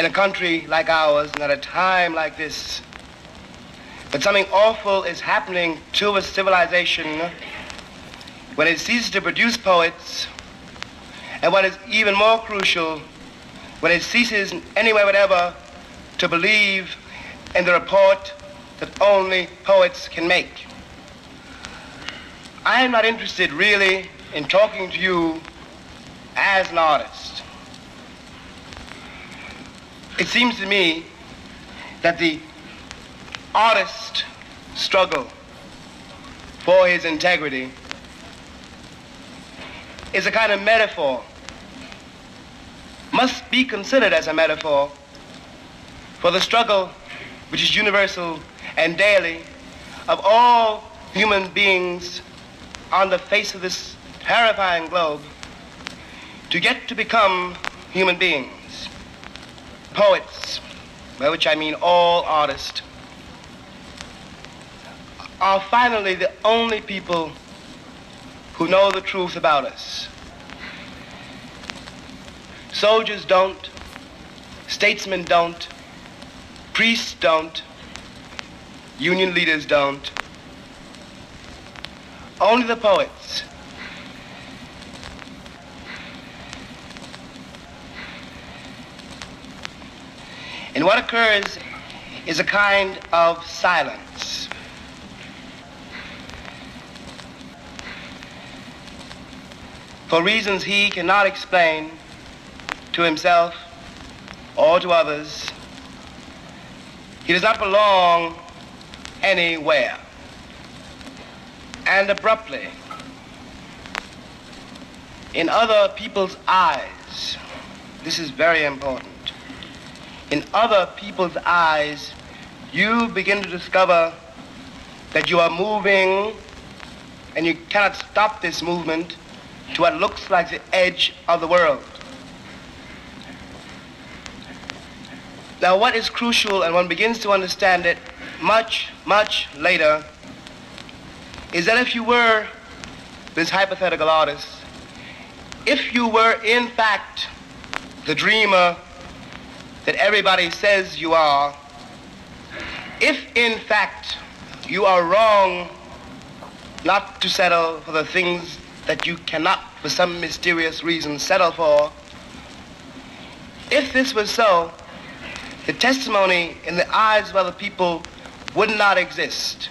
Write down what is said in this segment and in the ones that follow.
in a country like ours and at a time like this, that something awful is happening to a civilization when it ceases to produce poets, and what is even more crucial, when it ceases in any way whatever to believe in the report that only poets can make. I am not interested really in talking to you as an artist. It seems to me that the artist struggle for his integrity is a kind of metaphor, must be considered as a metaphor for the struggle which is universal and daily of all human beings on the face of this terrifying globe to get to become human beings. Poets, by which I mean all artists, are finally the only people who know the truth about us. Soldiers don't, statesmen don't, priests don't, union leaders don't. Only the poets. And what occurs is a kind of silence. For reasons he cannot explain to himself or to others, he does not belong anywhere. And abruptly, in other people's eyes, this is very important, in other people's eyes, you begin to discover that you are moving, and you cannot stop this movement, to what looks like the edge of the world. Now, what is crucial, and one begins to understand it much, much later, is that if you were this hypothetical artist, if you were in fact the dreamer that everybody says you are, if in fact you are wrong not to settle for the things that you cannot for some mysterious reason settle for, if this was so, the testimony in the eyes of other people would not exist.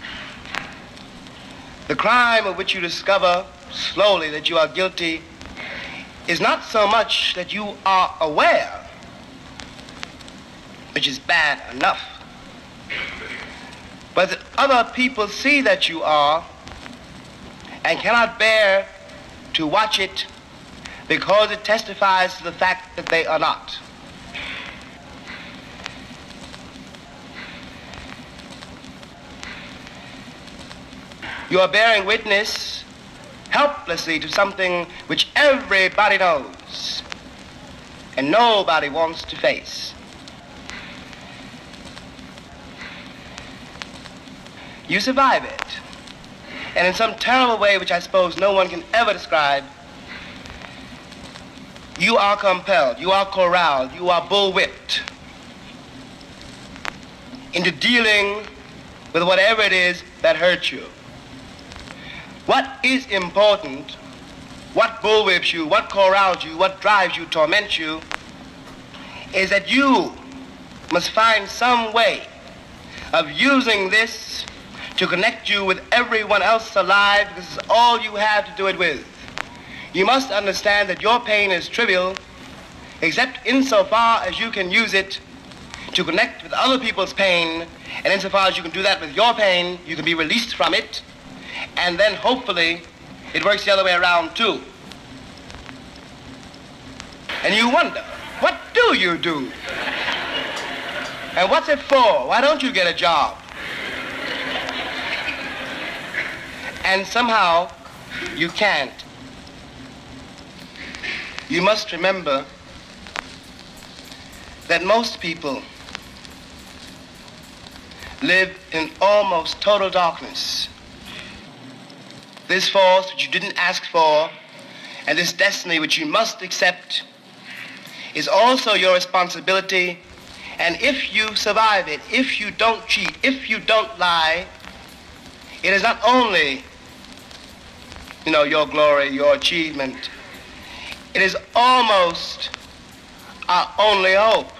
The crime of which you discover slowly that you are guilty is not so much that you are aware, which is bad enough, but that other people see that you are and cannot bear to watch it because it testifies to the fact that they are not. You are bearing witness helplessly to something which everybody knows and nobody wants to face. You survive it, and in some terrible way which I suppose no one can ever describe, you are compelled, you are corralled, you are bullwhipped into dealing with whatever it is that hurts you. What is important, what bullwhips you, what corrals you, what drives you, torments you, is that you must find some way of using this to connect you with everyone else alive. This is all you have to do it with. You must understand that your pain is trivial, except insofar as you can use it to connect with other people's pain, and insofar as you can do that with your pain, you can be released from it, and then hopefully it works the other way around too. And you wonder, what do you do? And what's it for? Why don't you get a job? And somehow you can't. You must remember that most people live in almost total darkness. This force which you didn't ask for, and this destiny which you must accept, is also your responsibility And if you survive it, if you don't cheat, if you don't lie, it is not only, your glory, your achievement. It is almost our only hope.